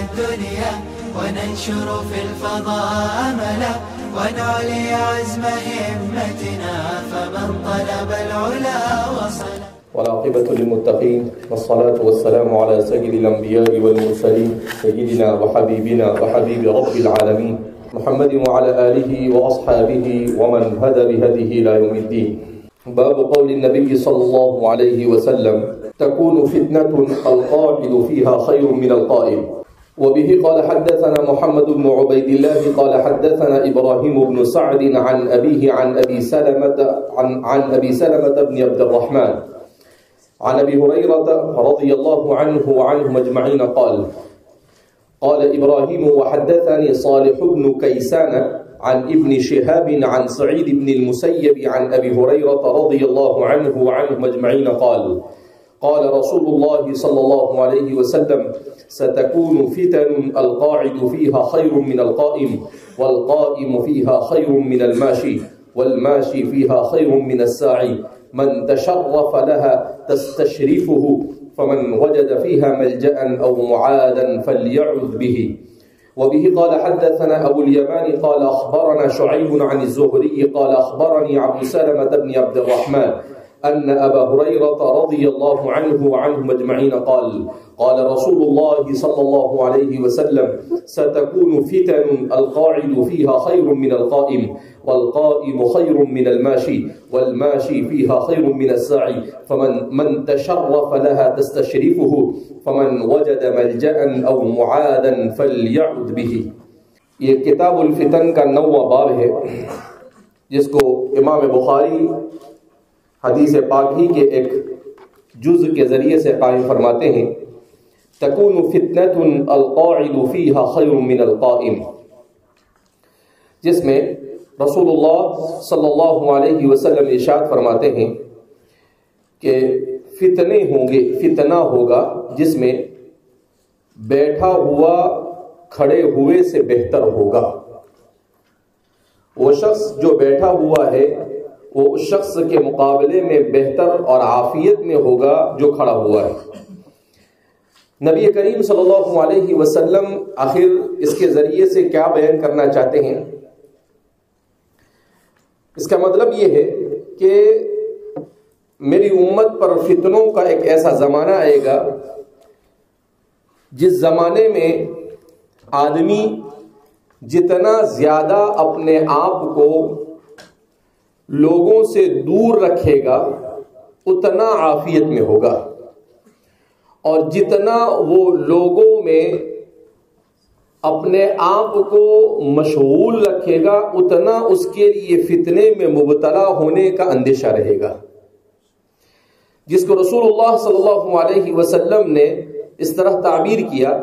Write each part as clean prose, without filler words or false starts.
الدنيا وننشر في الفضاء أملا ونعلي عزم همتنا فمن طلب العلا وصل. والعاقبة للمتقين والصلاة والسلام على سيد الأنبياء والمرسلين سيدنا وحبيبنا وحبيب رب العالمين محمد وعلى آله وأصحابه ومن هدى بهديه إلى يوم الدين. باب قول النبي صلى الله عليه وسلم تكون فتنة القاعد فيها خير من القائم. وبه قال حدثنا محمد بن عبيد الله قال حدثنا إبراهيم بن سعد عن أبيه عن أبي سلمة بن عبد الرحمن عن أبي هريرة رضي الله عنه وعنهم أجمعين قال إبراهيم وحدثني صالح بن كيسان عن ابن شهاب عن سعيد بن المسيب عن أبي هريرة رضي الله عنه وعنهم أجمعين قال رسول الله صلى الله عليه وسلم ستكون فتن القاعد فيها خير من القائم والقائم فيها خير من الماشي والماشي فيها خير من الساعي من تشرف لها تستشرفه فمن وجد فيها ملجأ أو معادا فليعذ به. وبه قال حدثنا أبو اليمان قال أخبرنا شعيب عن الزهري قال أخبرني عبد سلمة بن عبد الرحمن أن أبا هريرة رضي الله عنه وعنهم أجمعين قال رسول الله صلى الله عليه وسلم ستكون فتن القاعد فيها خير من القائم والقائم خير من الماشي والماشي فيها خير من الساعي فمن تشرف لها تستشرفه فمن وجد ملجأ أو معادا فليعد به. یہ کتاب الفتن کا 9واں باب ہے جس کو امام بخاری حدیث پاک ہی کے ایک جز کے ذریعے سے قائم فرماتے ہیں تکون فتنۃ القاعد فیہا خیر من القائم، جس میں رسول اللہ صلی اللہ علیہ وسلم ارشاد فرماتے ہیں کہ فتنے ہوں گے، فتنہ ہوگا جس میں بیٹھا ہوا کھڑے ہوئے سے بہتر ہوگا. وہ شخص جو بیٹھا ہوا ہے وہ اس شخص کے مقابلے میں بہتر اور عافیت میں ہوگا جو کھڑا ہوا ہے. نبی کریم صلی اللہ علیہ وسلم آخر اس کے ذریعے سے کیا بیان کرنا چاہتے ہیں؟ اس کا مطلب یہ ہے کہ میری امت پر فتنوں کا ایک ایسا زمانہ آئے گا جس زمانے میں آدمی جتنا زیادہ اپنے آپ کو لوگوں سے دور رکھے گا اتنا عافیت میں ہوگا، اور جتنا وہ لوگوں میں اپنے آپ کو مشغول رکھے گا اتنا اس کے لیے فتنے میں مبتلا ہونے کا اندیشہ رہے گا، جس کو رسول اللہ صلی اللہ علیہ وسلم نے اس طرح تعبیر کیا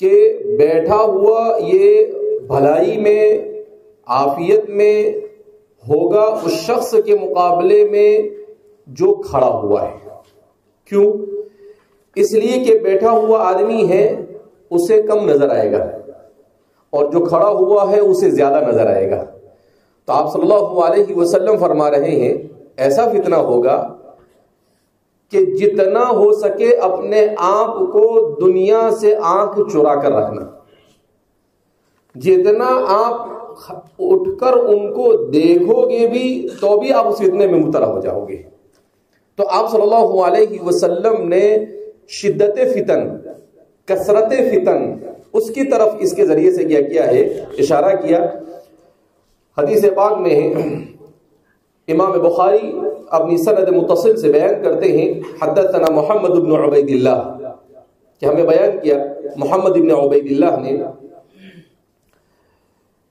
کہ بیٹھا ہوا یہ بھلائی میں عافیت میں ہوگا اس شخص کے مقابلے میں جو کھڑا ہوا ہے. کیوں؟ اس لیے کہ بیٹھا ہوا آدمی ہے اسے کم نظر آئے گا اور جو کھڑا ہوا ہے اسے زیادہ نظر آئے گا. تو آپ صلی اللہ علیہ وسلم فرما رہے ہیں ایسا فتنہ ہوگا کہ جتنا ہو سکے اپنے آپ کو دنیا سے آنکھ چرا کر رکھنا، جتنا آپ اٹھ کر ان کو دیکھو گے بھی تو بھی آپ اس فتنے میں مبتلا ہو جاؤ گے. تو آپ صلی اللہ علیہ وسلم نے شدت فتن، کثرت فتن، اس کی طرف اس کے ذریعے سے کیا کیا ہے، اشارہ کیا. حدیث پاک میں ہے، امام بخاری اپنی سند متصل سے بیان کرتے ہیں حدثنا محمد بن عبید اللہ، کہ ہمیں بیان کیا محمد بن عبید اللہ نے،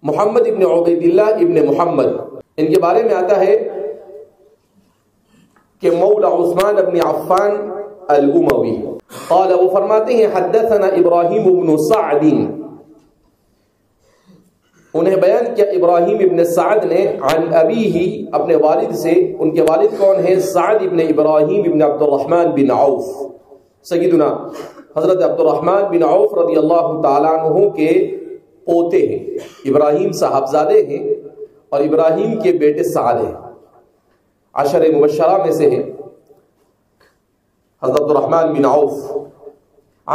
محمد ابن عبید اللہ ابن محمد، ان کے بارے میں آتا ہے کہ مولا عثمان ابن عفان الاموی قال، وہ فرماتے ہیں حدثنا ابراہیم ابن سعد، انہیں بیان کیا ابراہیم ابن سعد نے عن ابیہ، اپنے والد سے. ان کے والد کون ہیں؟ سعد ابن ابراہیم ابن عبد الرحمن بن عوف، سیدنا حضرت عبد الرحمن بن عوف رضی اللہ تعالیٰ عنہ کے پوتے ہیں. ابراہیم صاحبزادے ہیں اور ابراہیم کے بیٹے سعد ہیں، عشر مبشرہ میں سے ہیں. حضرت عبد الرحمن بن عوف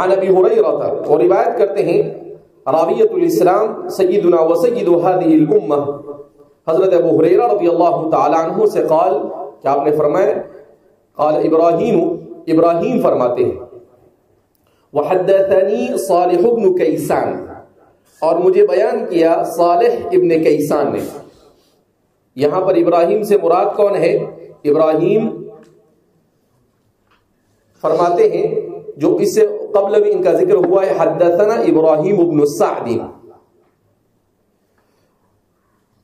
عن ابی ہریرہ، اور روایت کرتے ہیں راویۃ الاسلام سیدنا و سید هذه الامہ حضرت ابو ہریرہ رضی اللہ تعالی عنہ سے قال کہ آپ نے فرمایا قال ابراہیم فرماتے ہیں وحدثنی صالح بن کیسان، اور مجھے بیان کیا صالح ابن کیسان نے۔ یہاں پر ابراہیم سے مراد کون ہے؟ ابراہیم فرماتے ہیں جو اس سے قبل بھی ان کا ذکر ہوا ہے، حدثنا ابراہیم بن سعد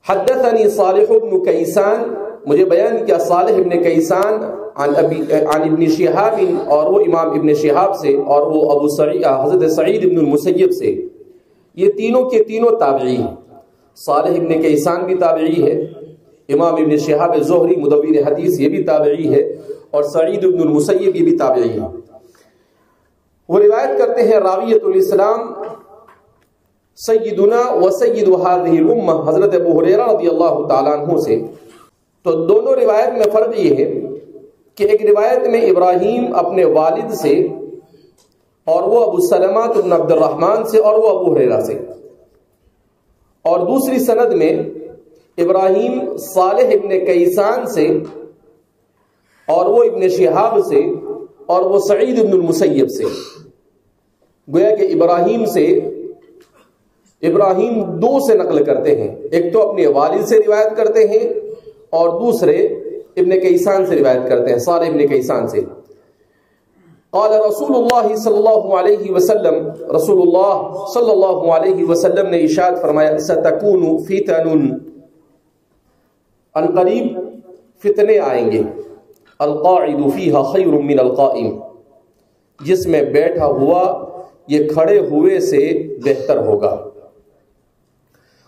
حدثنی صالح بن کیسان، مجھے بیان کیا صالح ابن کیسان عن ابن شہاب، اور وہ امام ابن شہاب سے، اور وہ ابو سعید حضرت سعید ابن المسیب سے۔ یہ تینوں کے تینوں تابعی ہیں، صالح ابن کیسان بھی تابعی ہے، امام ابن شہاب زہری مدون حدیث یہ بھی تابعی ہے، اور سعید ابن المسیب یہ بھی تابعی ہے۔ وہ روایت کرتے ہیں راویۃ الاسلام سیدنا و سید هذه الامہ حضرت ابو ہریرہ رضی اللہ تعالیٰ عنہ سے۔ تو دونوں روایت میں فرق یہ ہے کہ ایک روایت میں ابراہیم اپنے والد سے، اور وہ ابو سلمہ بن عبد الرحمن سے، اور وہ ابو ہریرہ سے، اور دوسری سند میں ابراہیم صالح ابن کیسان سے، اور وہ ابن شہاب سے، اور وہ سعید ابن المسیب سے۔ گویا کہ ابراہیم دو سے نقل کرتے ہیں، ایک تو اپنے والد سے روایت کرتے ہیں، اور دوسرے ابن کیسان سے روایت کرتے ہیں، صالح ابن کیسان سے۔ قال رسول اللہ صلی اللہ علیہ وسلم، رسول اللہ صلی اللہ علیہ وسلم نے ارشاد فرمایا ستکون فتن، ان قریب فتنے آئیں گے، القاعد فیہا خیر من القائم، جس میں بیٹھا ہوا یہ کھڑے ہوئے سے بہتر ہوگا،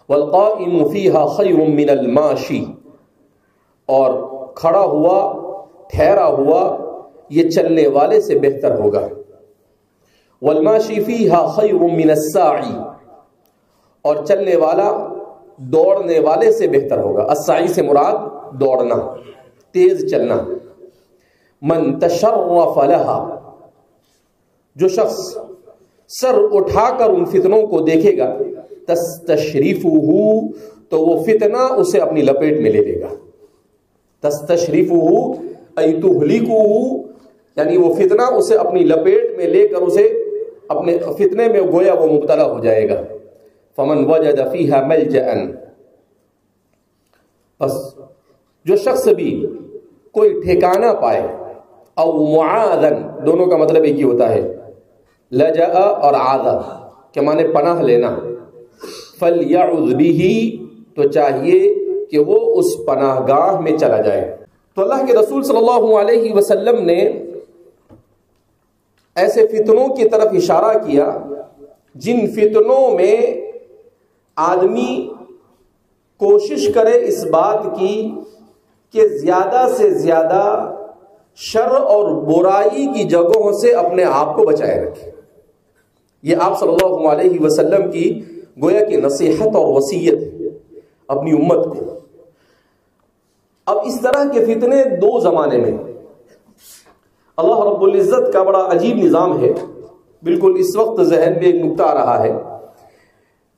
والقائم فیہا خیر من الماشی، اور کھڑا ہوا ٹھہرا ہوا یہ چلنے والے سے بہتر ہوگا، والماشی فیہا خیر من الساعی، اور چلنے والا دوڑنے والے سے بہتر ہوگا۔ السعی سے مراد دوڑنا، تیز چلنا۔ من تشرف لها، جو شخص سر اٹھا کر ان فتنوں کو دیکھے گا، تستشریفہ، تو وہ فتنہ اسے اپنی لپیٹ میں لے لے گا۔ تستشریفہ ای تہلکہ، یعنی وہ فتنہ اسے اپنی لپیٹ میں لے کر اسے اپنے فتنے میں گویا وہ مبتلا ہو جائے گا۔ فمن وجد فیہا ملجأ، بس جو شخص بھی کوئی ٹھکانہ پائے، او معاذن، دونوں کا مطلب ایک ہی ہوتا ہے، لجأ اور عاذ کے معنی پناہ لینا، فلیعذ بہ، تو چاہیے کہ وہ اس پناہ گاہ میں چلا جائے۔ تو اللہ کے رسول صلی اللہ علیہ وسلم نے ایسے فتنوں کی طرف اشارہ کیا جن فتنوں میں آدمی کوشش کرے اس بات کی کہ زیادہ سے زیادہ شر اور برائی کی جگہوں سے اپنے آپ کو بچائے رکھے۔ یہ آپ صلی اللہ علیہ وسلم کی گویا کہ نصیحت اور وصیت ہے اپنی امت کو۔ اب اس طرح کے فتنے دو زمانے میں، اللہ رب العزت کا بڑا عجیب نظام ہے۔ بالکل اس وقت ذہن میں ایک نکتہ آ رہا ہے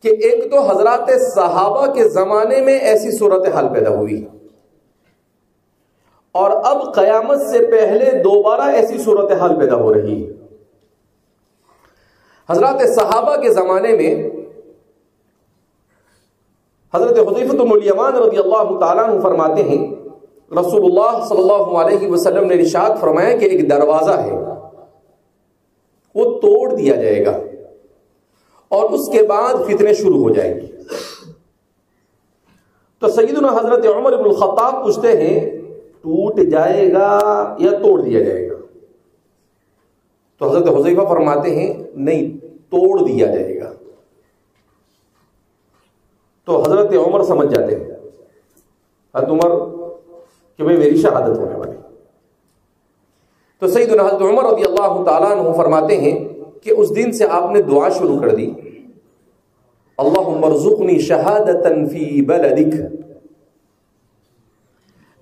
کہ ایک تو حضرات صحابہ کے زمانے میں ایسی صورتحال پیدا ہوئی، اور اب قیامت سے پہلے دوبارہ ایسی صورتحال پیدا ہو رہی ہے۔ حضرات صحابہ کے زمانے میں حضرت حذیفہ بن الیمان رضی اللہ تعالیٰ عنہ فرماتے ہیں رسول اللہ صلی اللہ علیہ وسلم نے ارشاد فرمایا کہ ایک دروازہ ہے، وہ توڑ دیا جائے گا اور اس کے بعد فتنے شروع ہو جائیں گے۔ تو سیدنا حضرت عمر بن الخطاب پوچھتے ہیں ٹوٹ جائے گا یا توڑ دیا جائے گا؟ تو حضرت حذیفہ فرماتے ہیں نہیں، توڑ دیا جائے گا۔ تو حضرت عمر سمجھ جاتے ہیں، حضرت عمر کہ بھئی میری شہادت ہونے والی۔ تو سیدنا حضرت عمر رضی اللہ تعالیٰ عنہ فرماتے ہیں کہ اس دن سے آپ نے دعا شروع کر دی، اللہم ارزقنی شہادتا فی بلدک،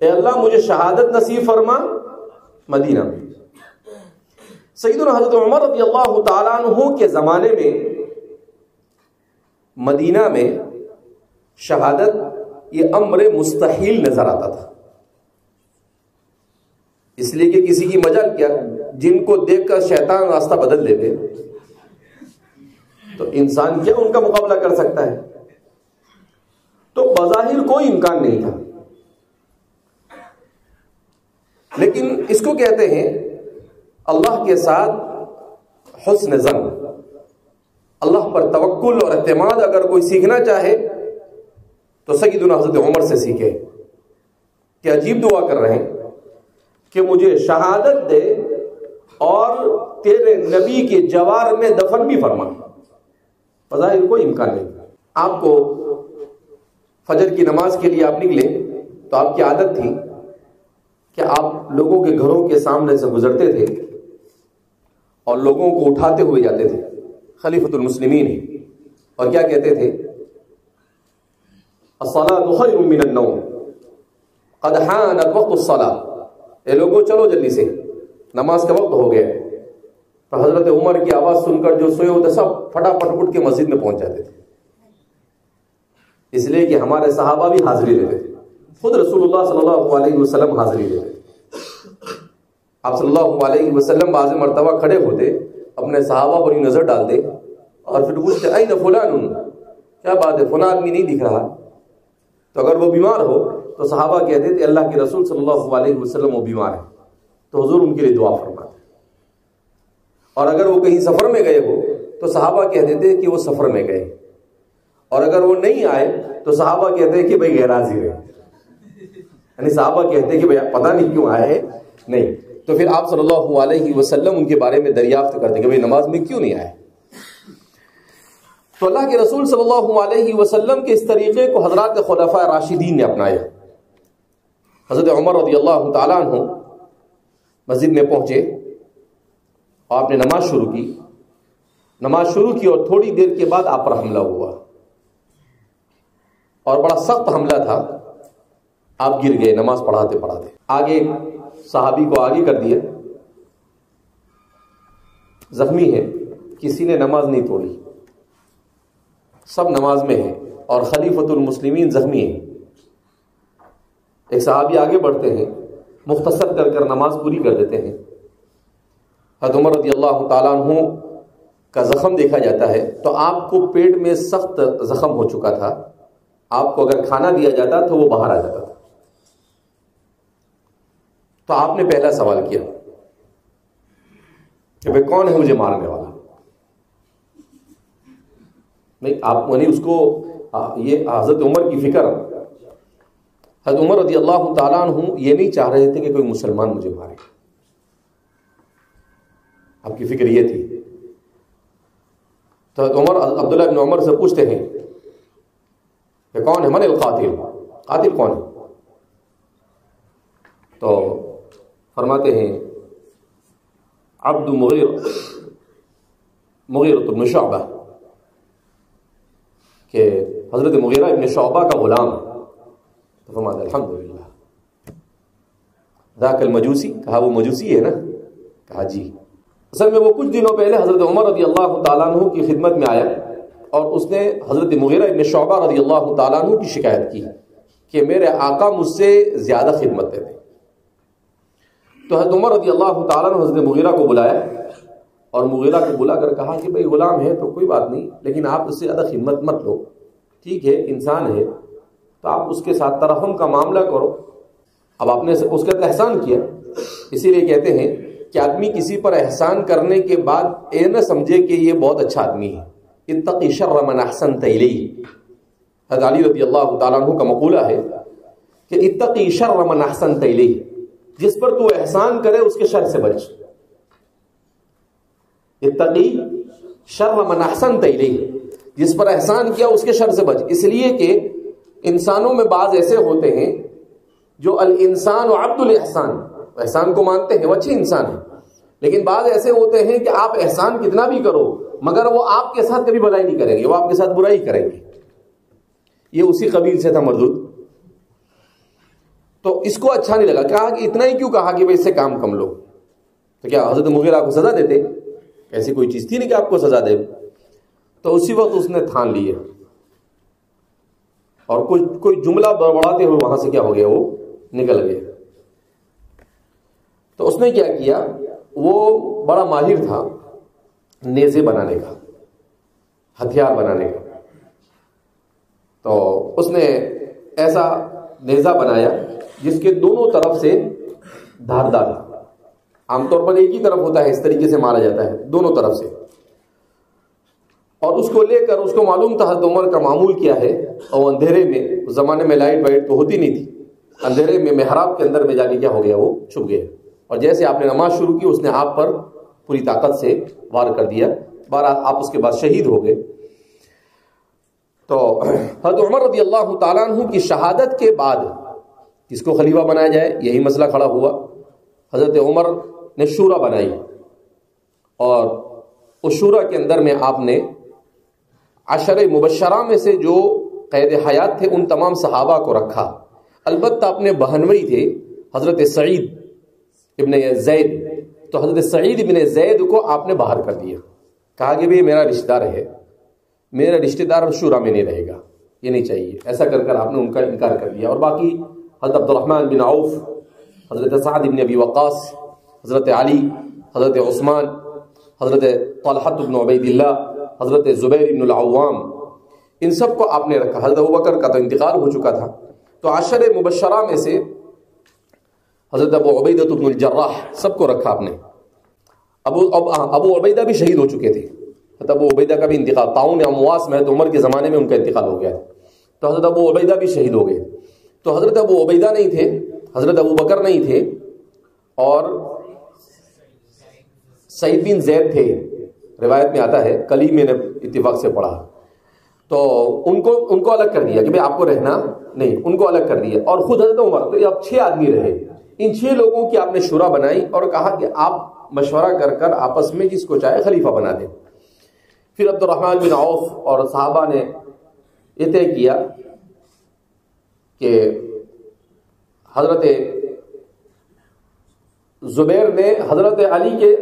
اے اللہ مجھے شہادت نصیب فرما مدینہ میں۔ سیدنا حضرت عمر رضی اللہ تعالیٰ عنہ کے زمانے میں مدینہ میں شہادت یہ امر مستحیل نظر آتا تھا، اس لیے کہ کسی کی مجال کیا، جن کو دیکھ کر شیطان راستہ بدل دیتے تو انسان کیا ان کا مقابلہ کر سکتا ہے؟ تو بظاہر کوئی امکان نہیں تھا، لیکن اس کو کہتے ہیں اللہ کے ساتھ حسن ظن، اللہ پر توکل اور اعتماد اگر کوئی سیکھنا چاہے تو سیدنا حضرت عمر سے سیکھے کہ عجیب دعا کر رہے ہیں کہ مجھے شہادت دے اور تیرے نبی کے جوار میں دفن بھی فرما۔ بظاہر کوئی امکان نہیں، آپ کو فجر کی نماز کے لیے آپ نکلے تو آپ کی عادت تھی کہ آپ لوگوں کے گھروں کے سامنے سے گزرتے تھے اور لوگوں کو اٹھاتے ہوئے جاتے تھے، خلیفۃ المسلمین ہیں، اور کیا کہتے تھے؟ الصلاۃ خیر من النوم قد حانت وقت الصلاۃ، اے لوگوں چلو جلدی سے، نماز کا وقت ہو گیا۔ تو حضرت عمر کی آواز سن کر جو سوئے ہوتے سب پھٹافٹ اٹھ کے مسجد میں پہنچ جاتے تھے، اس لیے کہ ہمارے صحابہ بھی حاضری لیتے تھے، خود رسول اللہ صلی اللہ علیہ وسلم حاضری لیتے تھے۔ آپ صلی اللہ علیہ وسلم بعض مرتبہ کھڑے ہوتے، اپنے صحابہ پر نظر ڈالتے اور پھر پوچھتے این فلان، کیا بات ہے فلاں آدمی نہیں دکھ رہا؟ تو اگر وہ بیمار ہو تو صحابہ کہتے تھے اللہ کے رسول صلی اللہ علیہ وسلم وہ بیمار ہے، تو حضور ان کے لیے دعا فرماتے۔ اور اگر وہ کہیں سفر میں گئے ہو تو صحابہ کہتے تھے کہ وہ سفر میں گئے، اور اگر وہ نہیں آئے تو صحابہ کہتے ہیں کہ بھائی غیر حاضر ہے، یعنی صحابہ کہتے ہیں کہ بھائی پتہ نہیں کیوں آئے نہیں۔ تو پھر آپ صلی اللہ علیہ وسلم ان کے بارے میں دریافت کرتے کہ بھئی نماز میں کیوں نہیں آئے؟ تو اللہ کے رسول صلی اللہ علیہ وسلم کے اس طریقے کو حضرات خلفاء راشدین نے اپنایا۔ حضرت عمر رضی اللہ تعالیٰ عنہ مسجد میں پہنچے اور آپ نے نماز شروع کی اور تھوڑی دیر کے بعد آپ پر حملہ ہوا، اور بڑا سخت حملہ تھا، آپ گر گئے نماز پڑھاتے پڑھاتے۔ آگے صحابی کو آگے کر دیا، زخمی ہے، کسی نے نماز نہیں توڑی، سب نماز میں ہیں اور خلیفۃ المسلمین زخمی ہیں۔ ایک صحابی آگے بڑھتے ہیں، مختصر کر کر نماز پوری کر دیتے ہیں۔ حضرت عمر رضی اللہ تعالیٰ عنہ کا زخم دیکھا جاتا ہے تو آپ کو پیٹ میں سخت زخم ہو چکا تھا، آپ کو اگر کھانا دیا جاتا تو وہ باہر آ جاتا تھا۔ تو آپ نے پہلا سوال کیا کہ بھئی کون ہے مجھے مارنے والا؟ نہیں، آپ نے اس کو یہ حضرت عمر کی فکر، حضرت عمر رضی اللہ تعالیٰ عنہ یہ نہیں چاہ رہے تھے کہ کوئی مسلمان مجھے مارے، آپ کی فکر یہ تھی۔ تو حضرت عمر عبداللہ بن عمر سے پوچھتے ہیں کہ کون ہے؟ من القاتل، قاتل کون ہے؟ تو فرماتے ہیں عبد مغیرۃ بن شعبہ، کہ حضرت مغیرہ ابن شعبہ کا غلام ہے۔ تو فرماتے الحمدللہ ذاک المجوسی، کہا وہ مجوسی ہے نا؟ کہا جی۔ اصل میں وہ کچھ دنوں پہلے حضرت عمر رضی اللہ تعالیٰ عنہ کی خدمت میں آیا اور اس نے حضرت مغیرہ ابن شعبہ رضی اللہ تعالیٰ عنہ کی شکایت کی کہ میرے آقا مجھ سے زیادہ خدمت دیتے۔ تو حضرت عمر رضی اللہ تعالیٰ عنہ حضرت مغیرہ کو بلایا اور مغیرہ کو بلا کر کہا کہ بھئی غلام ہے تو کوئی بات نہیں، لیکن آپ اس سے زیادہ خدمت مت لو، ٹھیک ہے انسان ہے تو آپ اس کے ساتھ ترحم کا معاملہ کرو۔ اب آپ نے اس کا احسان کیا، اسی لیے کہتے ہیں کہ آدمی کسی پر احسان کرنے کے بعد یہ نہ سمجھے کہ یہ بہت اچھا آدمی ہے۔ اتقی شر من احسنت الیہ، حضرت علی رضی اللہ تعالیٰ عنہ کا مقولہ ہے کہ اتقی شر من احسنت الیہ، جس پر تو احسان کرے اس کے شر سے بچ۔ اتقی شر من احسنت الیہ، جس پر احسان کیا اس کے شر سے بچ۔ اس لیے کہ انسانوں میں بعض ایسے ہوتے ہیں جو الانسان عبد الاحسان، احسان کو مانتے ہیں، وہ اچھے انسان ہیں، لیکن بعض ایسے ہوتے ہیں کہ آپ احسان کتنا بھی کرو مگر وہ آپ کے ساتھ کبھی بھلائی نہیں کریں گے، وہ آپ کے ساتھ برائی کریں گے۔ یہ اسی قبیل سے تھا مردود۔ تو اس کو اچھا نہیں لگا، کہا کہ اتنا ہی کیوں کہا کہ بھائی اس سے کام کم لو؟ تو کیا حضرت مغیرہ کو سزا دیتے؟ ایسی کوئی چیز تھی نہیں کہ آپ کو سزا دے. تو اسی وقت اس نے تھان لیے اور کوئی جملہ بڑھاتے ہوئے وہاں سے کیا ہو گیا، وہ نکل گیا. تو اس نے کیا کیا، وہ بڑا ماہر تھا نیزے بنانے کا، ہتھیار بنانے کا. تو اس نے ایسا نیزہ بنایا جس کے دونوں طرف سے دھاردار. عام طور پر ایک ہی طرف ہوتا ہے، اس طریقے سے مارا جاتا ہے دونوں طرف سے. اور اس کو لے کر اس کو معلوم تھا حضرت عمر کا معمول کیا ہے، اور اندھیرے میں، اس زمانے میں لائٹ وائٹ تو ہوتی نہیں تھی، اندھیرے میں محراب کے اندر میں جا کے کیا ہو گیا، وہ چھپ گیا. اور جیسے آپ نے نماز شروع کی اس نے آپ پر پوری طاقت سے وار کر دیا. بہرحال آپ اس کے بعد شہید ہو گئے. تو حضرت عمر رضی اللہ تعالیٰ عنہ کی شہادت کے بعد کس کو خلیفہ بنایا جائے، یہی مسئلہ کھڑا ہوا. حضرت عمر نے شورا بنائی اور اس شورا کے اندر میں آپ نے عشر مبشرہ میں سے جو قید حیات تھے ان تمام صحابہ کو رکھا. البتہ اپنے بہنوئی تھے حضرت سعید ابن زید، تو حضرت سعید ابن زید کو آپ نے باہر کر دیا. کہا کہ بھی میرا رشتہ دار ہے، میرا رشتہ دار شورا میں نہیں رہے گا، یہ نہیں چاہیے. ایسا کر کر آپ نے ان کا انکار کر دیا. اور باقی حضرت عبد الرحمن بن عوف، حضرت سعد بن ابی وقاص، حضرت علی، حضرت عثمان، حضرت طلحہ بن عبید اللہ، حضرت زبیر بن العوام، ان سب کو آپ نے رکھا. حضرت ابوبکر کا تو انتقال ہو چکا تھا. تو عشر مبشرہ میں سے حضرت ابو عبیدہ بن الجراح سب کو رکھا آپ نے. ابو عبیدہ بھی شہید ہو چکے تھے. حضرت ابو عبیدہ کا بھی انتقال طاعون امواس میں، تو عمر کے زمانے میں ان کا انتقال ہو گیا. تو حضرت ابو عبیدہ بھی شہید ہو گئے. تو حضرت ابو عبیدہ نہیں تھے، حضرت ابو بکر نہیں تھے، اور سعید بن زید تھے. روایت میں آتا ہے، کل ہی میں نے اتفاق سے پڑھا. تو ان کو الگ کر دیا کہ بھائی آپ کو رہنا نہیں، ان کو الگ کر دیا. اور خود حضرت عمر، تو اب 6 آدمی رہے. ان 6 لوگوں کی آپ نے شورا بنائی اور کہا کہ آپ مشورہ کر کر آپس میں جس کو چاہے خلیفہ بنا دیں. پھر عبد الرحمن بن عوف اور صحابہ نے یہ طے کیا کہ حضرت زبیر نے حضرت علی کے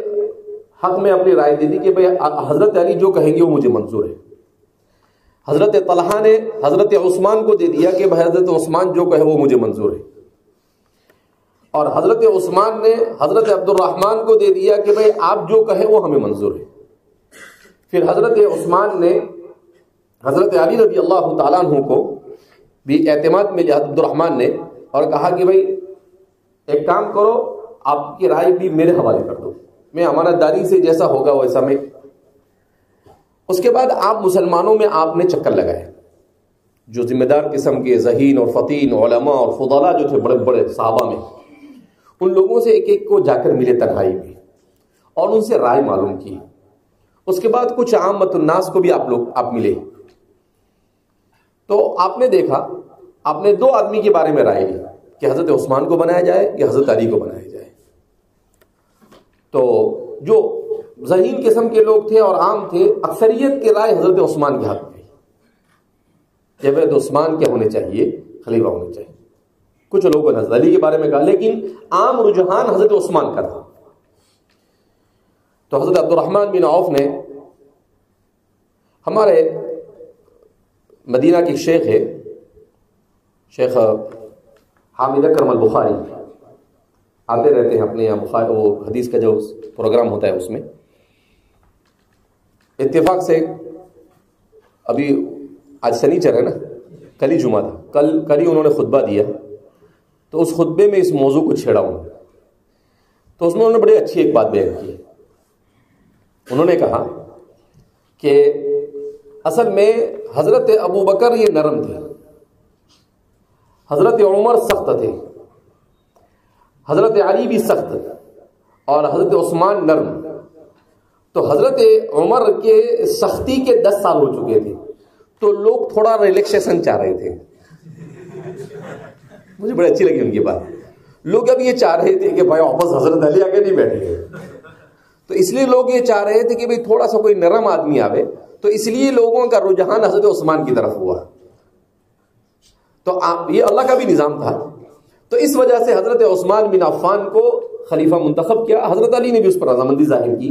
حق میں اپنی رائے دے دی کہ بھئی حضرت علی جو کہیں گے وہ مجھے منظور ہے. حضرت طلحہ نے حضرت عثمان کو دے دیا کہ بھئی حضرت عثمان جو کہے وہ مجھے منظور ہے. اور حضرت عثمان نے حضرت عبد الرحمن کو دے دیا کہ بھئی آپ جو کہیں وہ ہمیں منظور ہے. پھر حضرت عثمان نے حضرت علی رضی اللہ تعالیٰ عنہ کو بھی اعتماد میں لیا عبد الرحمن نے، اور کہا کہ بھئی ایک کام کرو، آپ کی رائے بھی میرے حوالے کر دو، میں امانت داری سے جیسا ہوگا ویسا میں. اس کے بعد آپ مسلمانوں میں آپ نے چکر لگائے. جو ذمہ دار قسم کے ذہین اور فطین علماء اور فضلاء جو تھے بڑے بڑے صحابہ میں، ان لوگوں سے ایک ایک کو جا کر ملے تنہائی میں اور ان سے رائے معلوم کی. اس کے بعد کچھ عامت الناس کو بھی آپ ملے. تو آپ نے دیکھا، آپ نے 2 آدمی کے بارے میں رائے لی کہ حضرت عثمان کو بنایا جائے یا حضرت علی کو بنایا جائے. تو جو ذہین قسم کے لوگ تھے اور عام تھے، اکثریت کی رائے حضرت عثمان کے حق میں کہ حضرت عثمان کیا ہونے چاہیے، خلیفہ ہونے چاہیے. کچھ لوگوں نے حضرت علی کے بارے میں کہا، لیکن عام رجحان حضرت عثمان کا تھا. تو حضرت عبد الرحمن بن عوف نے، ہمارے مدینہ کے شیخ ہے شیخ حامد اکرم البخاری، آتے رہتے ہیں اپنے یہاں بخاری، وہ حدیث کا جو پروگرام ہوتا ہے اس میں. اتفاق سے ابھی آج سنیچر ہے نا، کل ہی جمعہ تھا، کل ہی انہوں نے خطبہ دیا. تو اس خطبے میں اس موضوع کو چھیڑا ہوں. تو اس میں انہوں نے بڑی اچھی ایک بات بیان کی. انہوں نے کہا کہ اصل میں حضرت ابو بکر یہ نرم تھے، حضرت عمر سخت تھے، حضرت علی بھی سخت اور حضرت عثمان نرم. تو حضرت عمر کے سختی کے 10 سال ہو چکے تھے، تو لوگ تھوڑا ریلیکسیشن چاہ رہے تھے. مجھے بڑی اچھی لگی ان کی بات. لوگ اب یہ چاہ رہے تھے کہ بھائی واپس حضرت علی آگے نہیں بیٹھے. تو اس لیے لوگ یہ چاہ رہے تھے کہ بھئی تھوڑا سا کوئی نرم آدمی آوے. تو اس لیے لوگوں کا رجحان حضرت عثمان کی طرف ہوا. تو یہ اللہ کا بھی نظام تھا. تو اس وجہ سے حضرت عثمان بن عفان کو خلیفہ منتخب کیا، حضرت علی نے بھی اس پر رضامندی ظاہر کی.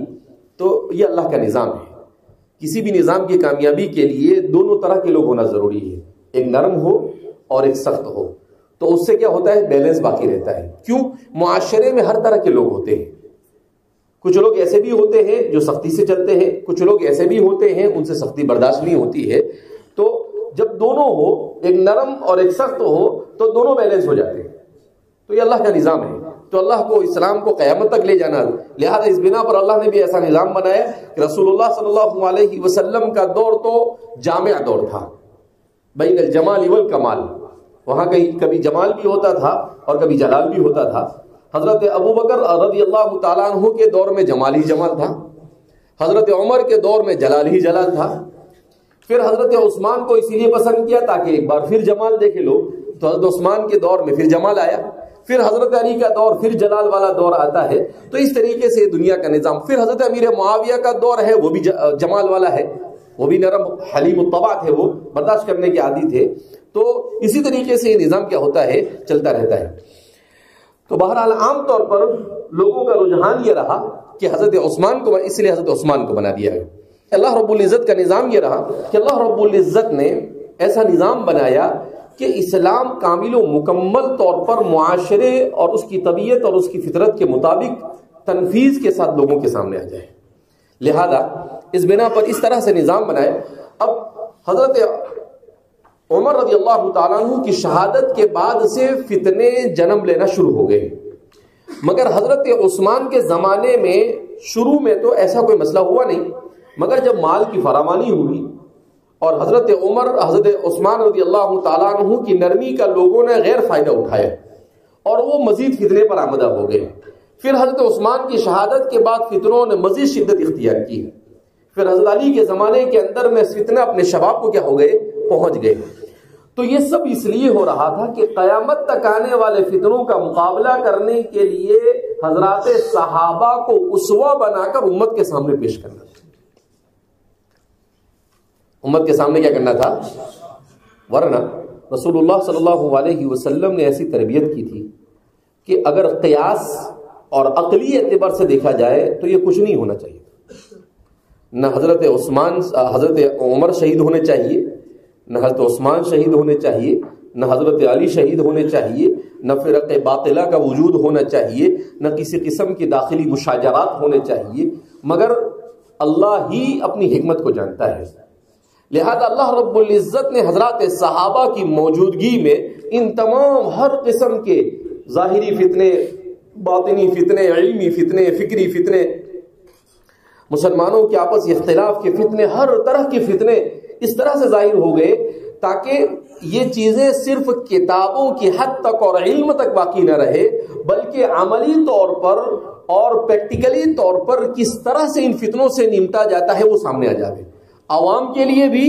تو یہ اللہ کا نظام ہے. کسی بھی نظام کی کامیابی کے لیے دونوں طرح کے لوگ ہونا ضروری ہے، ایک نرم ہو اور ایک سخت ہو. تو اس سے کیا ہوتا ہے، بیلنس باقی رہتا ہے. کیوں؟ معاشرے میں ہر طرح کے لوگ ہوتے ہیں. کچھ لوگ ایسے بھی ہوتے ہیں جو سختی سے چلتے ہیں، کچھ لوگ ایسے بھی ہوتے ہیں ان سے سختی برداشت نہیں ہوتی ہے. تو جب دونوں ہو، ایک نرم اور ایک سخت ہو، تو دونوں بیلنس ہو جاتے ہیں. تو یہ اللہ کا نظام ہے. تو اللہ کو اسلام کو قیامت تک لے جانا، لہذا اس بنا پر اللہ نے بھی ایسا نظام بنایا کہ رسول اللہ صلی اللہ علیہ وسلم کا دور تو جامع دور تھا، بین الجمال والکمال. وہاں کبھی جمال بھی ہوتا تھا اور کبھی جلال بھی ہوتا تھا. حضرت ابو بکر رضی اللہ تعالیٰ عنہ کے دور میں جمال ہی جمال تھا، حضرت عمر کے دور میں جلال ہی جلال تھا. پھر حضرت عثمان کو اسی لیے پسند کیا تاکہ ایک بار پھر جمال دیکھے لو، تو حضرت عثمان کے دور میں پھر جمال آیا. پھر حضرت علی کا دور، پھر جلال والا دور آتا ہے. تو اس طریقے سے دنیا کا نظام. پھر حضرت امیر معاویہ کا دور ہے، وہ بھی جمال والا ہے، وہ بھی نرم حلیم الطبع تھے، وہ برداشت کرنے کے عادی تھے. تو اسی طریقے سے یہ نظام کیا ہوتا ہے، چلتا رہتا ہے. تو بہرحال عام طور پر لوگوں کا رجحان یہ رہا کہ حضرت عثمان کو، اس لیے حضرت عثمان کو بنا دیا گیا. اللہ رب العزت کا نظام یہ رہا کہ اللہ رب العزت نے ایسا نظام بنایا کہ اسلام کامل و مکمل طور پر معاشرے اور اس کی طبیعت اور اس کی فطرت کے مطابق تنفیذ کے ساتھ لوگوں کے سامنے آ جائے. لہذا اس بنا پر اس طرح سے نظام بنائے. اب حضرت عمر رضی اللہ تعالیٰ عنہ کی شہادت کے بعد سے فتنے جنم لینا شروع ہو گئے. مگر حضرت عثمان کے زمانے میں شروع میں تو ایسا کوئی مسئلہ ہوا نہیں، مگر جب مال کی فراوانی ہوئی اور حضرت عمر، حضرت عثمان رضی اللہ تعالیٰ عنہ کی نرمی کا لوگوں نے غیر فائدہ اٹھایا اور وہ مزید فتنے پر آمدہ ہو گئے. پھر حضرت عثمان کی شہادت کے بعد فتنوں نے مزید شدت اختیار کی. پھر حضرت علی کے زمانے کے اندر میں فتنہ اپنے شباب کو کیا ہو گئے، پہنچ گئے. تو یہ سب اس لیے ہو رہا تھا کہ قیامت تک آنے والے فتنوں کا مقابلہ کرنے کے لیے حضرات صحابہ کو اسوہ بنا کر امت کے سامنے پیش کرنا تھا. امت کے سامنے کیا کرنا تھا، ورنہ رسول اللہ صلی اللہ علیہ وسلم نے ایسی تربیت کی تھی کہ اگر قیاس اور عقلی اعتبار سے دیکھا جائے تو یہ کچھ نہیں ہونا چاہیے. نہ حضرت عمر شہید ہونے چاہیے، نہ حضرت عثمان شہید ہونے چاہیے، نہ حضرت علی شہید ہونے چاہیے، نہ فرق باطلہ کا وجود ہونا چاہیے، نہ کسی قسم کی داخلی مشاجرات ہونے چاہیے، مگر اللہ ہی اپنی حکمت کو جانتا ہے. لہذا اللہ رب العزت نے حضرات صحابہ کی موجودگی میں ان تمام ہر قسم کے ظاہری فتنے، باطنی فتنے، علمی فتنے، فکری فتنے، مسلمانوں کے آپس اختلاف کے فتنے، ہر طرح کے فتنے اس طرح سے ظاہر ہو گئے تاکہ یہ چیزیں صرف کتابوں کی حد تک اور علم تک باقی نہ رہے، بلکہ عملی طور پر اور پریکٹیکلی طور پر کس طرح سے ان فتنوں سے نمٹا جاتا ہے وہ سامنے آ جائے. عوام کے لیے بھی،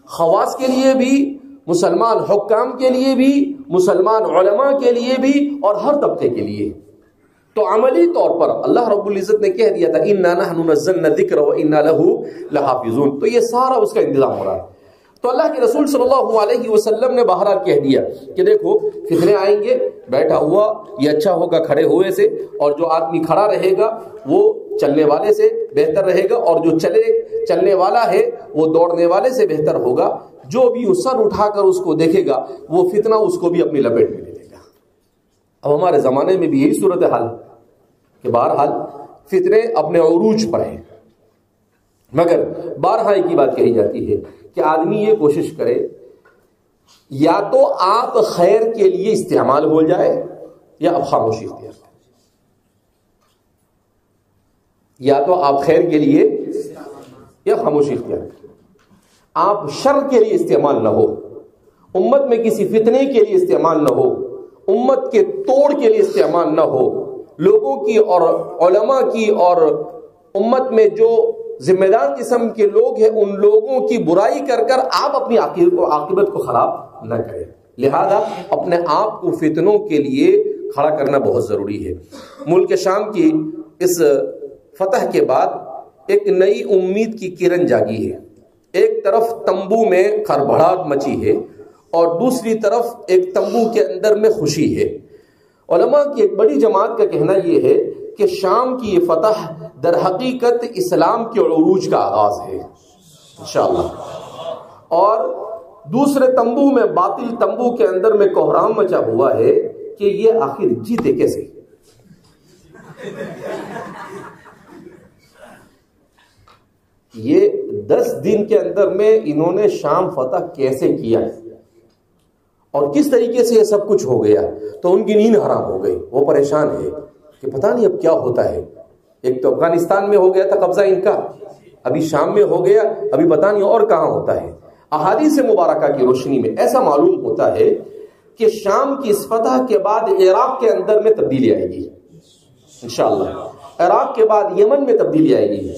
خواص کے لیے بھی، مسلمان حکام کے لیے بھی، مسلمان علماء کے لیے بھی، اور ہر طبقے کے لیے. تو عملی طور پر اللہ رب العزت نے کہہ دیا تھا اِنَّا نَحْنُ نَزَّلْنَا الذِّكْرَ وَإِنَّا لَهُ لَحَافِظُونَ. تو یہ سارا اس کا انتظام ہو رہا ہے. تو اللہ کے رسول صلی اللہ علیہ وسلم نے بہرحال کہہ دیا کہ دیکھو فتنے آئیں گے، بیٹھا ہوا یہ اچھا ہوگا کھڑے ہوئے سے، اور جو آدمی کھڑا رہے گا وہ چلنے والے سے بہتر رہے گا، اور جو چلنے والا ہے وہ دوڑنے والے سے بہتر ہوگا. جو بھی سر اٹھا کر اس کو دیکھے گا وہ فتنہ اس کو بھی اپنی لپیٹ میں لے لے گا. اب ہمارے زمانے میں بھی یہی صورتحال کہ بہرحال فتنے اپنے عروج پر ہیں، مگر بارہا ایک ہی بات کہی جاتی ہے کہ آدمی یہ کوشش کرے یا تو آپ خیر کے لیے استعمال ہو جائے یا اب خاموشی اختیار کریں. یا تو آپ خیر کے لیے یا خاموشی اختیار کریں. آپ شر کے لیے استعمال نہ ہو، امت میں کسی فتنے کے لیے استعمال نہ ہو، امت کے توڑ کے لیے استعمال نہ ہو، لوگوں کی اور علماء کی اور امت میں جو ذمہ دار قسم کے لوگ ہیں ان لوگوں کی برائی کر کر آپ اپنی عاقبت کو خراب نہ کریں. لہذا اپنے آپ کو فتنوں کے لیے کھڑا کرنا بہت ضروری ہے. ملک شام کی اس فتح کے بعد ایک نئی امید کی کرن جاگی ہے. ایک طرف تمبو میں کھڑبڑاہٹ مچی ہے اور دوسری طرف ایک تمبو کے اندر میں خوشی ہے. علماء کی ایک بڑی جماعت کا کہنا یہ ہے کہ شام کی یہ فتح در حقیقت اسلام کے عروج کا آغاز ہے انشاءاللہ، اور دوسرے تنبو میں، باطل تنبو کے اندر میں کوہرام مچا ہوا ہے کہ یہ آخر جیتے کیسے۔ یہ 10 دن کے اندر میں انہوں نے شام فتح کیسے کیا اور کس طریقے سے یہ سب کچھ ہو گیا، تو ان کی نیند حرام ہو گئی، وہ پریشان ہے کہ پتہ نہیں اب کیا ہوتا ہے۔ ایک تو افغانستان میں ہو گیا تھا قبضہ ان کا، ابھی شام میں ہو گیا، ابھی پتہ نہیں اور کہاں ہوتا ہے۔ احادیث مبارکہ کی روشنی میں ایسا معلوم ہوتا ہے کہ شام کی اس فتح کے بعد عراق کے اندر میں تبدیلی آئے گی انشاءاللہ، عراق کے بعد یمن میں تبدیلی آئے گی،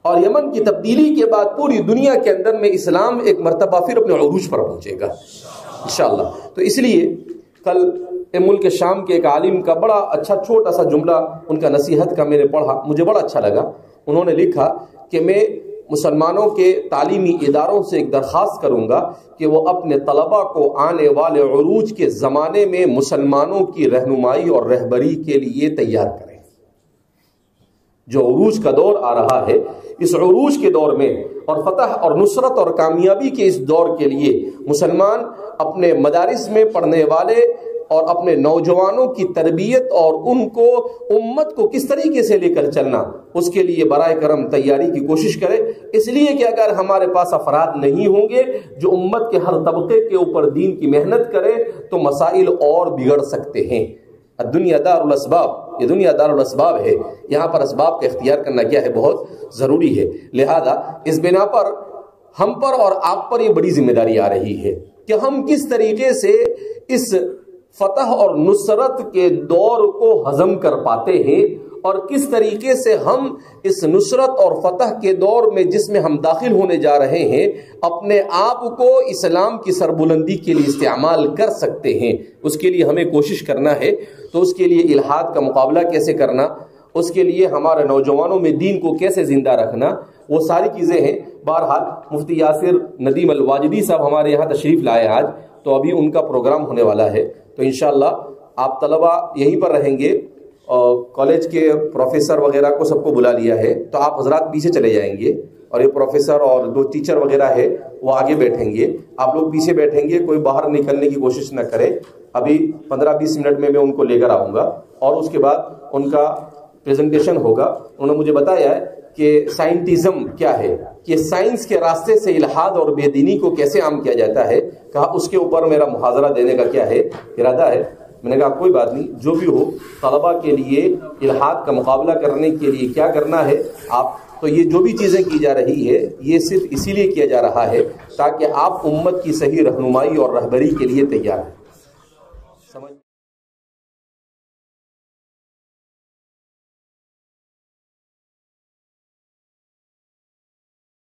اور یمن کی تبدیلی کے بعد پوری دنیا کے اندر میں اسلام ایک مرتبہ پھر اپنے عروج پر پہنچے گا انشاءاللہ۔ تو اس لیے کل ملک شام کے ایک عالم کا بڑا اچھا چھوٹا سا جملہ ان کا نصیحت کا میں نے پڑھا، مجھے بڑا اچھا لگا۔ انہوں نے لکھا کہ میں مسلمانوں کے تعلیمی اداروں سے ایک درخواست کروں گا کہ وہ اپنے طلباء کو آنے والے عروج کے زمانے میں مسلمانوں کی رہنمائی اور رہبری کے لیے تیار کریں۔ جو عروج کا دور آ رہا ہے، اس عروج کے دور میں اور فتح اور نصرت اور کامیابی کے اس دور کے لیے مسلمان اپنے مدارس میں پڑھنے والے اور اپنے نوجوانوں کی تربیت اور ان کو امت کو کس طریقے سے لے کر چلنا، اس کے لیے برائے کرم تیاری کی کوشش کرے، اس لیے کہ اگر ہمارے پاس افراد نہیں ہوں گے جو امت کے ہر طبقے کے اوپر دین کی محنت کرے تو مسائل اور بگڑ سکتے ہیں۔ الدنیا دار الاسباب، یہ دنیا دار الاسباب ہے، یہاں پر اسباب کا اختیار کرنا کیا ہے، بہت ضروری ہے۔ لہذا اس بنا پر ہم پر اور آپ پر یہ بڑی ذمہ داری آ رہی ہے کہ ہم کس طریقے سے اس فتح اور نصرت کے دور کو ہضم کر پاتے ہیں، اور کس طریقے سے ہم اس نصرت اور فتح کے دور میں جس میں ہم داخل ہونے جا رہے ہیں اپنے آپ کو اسلام کی سربلندی کے لیے استعمال کر سکتے ہیں۔ اس کے لیے ہمیں کوشش کرنا ہے۔ تو اس کے لیے الحاد کا مقابلہ کیسے کرنا، اس کے لیے ہمارے نوجوانوں میں دین کو کیسے زندہ رکھنا، وہ ساری چیزیں ہیں۔ بہرحال مفتی یاسر ندیم الواجدی صاحب ہمارے یہاں تشریف لائے آج، تو ابھی ان کا پروگرام ہونے والا ہے، تو انشاءاللہ آپ طلبہ یہیں پر رہیں گے، اور کالج کے پروفیسر وغیرہ کو سب کو بلا لیا ہے، تو آپ حضرات پیچھے چلے جائیں گے، اور یہ پروفیسر اور 2 ٹیچر وغیرہ ہے وہ آگے بیٹھیں گے، آپ لوگ پیچھے بیٹھیں گے، کوئی باہر نکلنے کی کوشش نہ کرے۔ ابھی 15-20 منٹ میں ان کو لے کر آؤں گا، اور اس کے بعد ان کا پریزنٹیشن ہوگا۔ انہوں نے مجھے بتایا ہے کہ سائنٹزم کیا ہے، کہ سائنس کے راستے سے الحاد اور بے دینی کو کیسے عام کیا جاتا ہے، کہا اس کے اوپر میرا محاضرہ دینے کا کیا ہے ارادہ ہے۔ میں نے کہا کوئی بات نہیں، جو بھی ہو طلبہ کے لیے الحاد کا مقابلہ کرنے کے لیے کیا کرنا ہے آپ، تو یہ جو بھی چیزیں کی جا رہی ہے یہ صرف اسی لیے کیا جا رہا ہے تاکہ آپ امت کی صحیح رہنمائی اور رہبری کے لیے تیار ہیں۔ سمجھ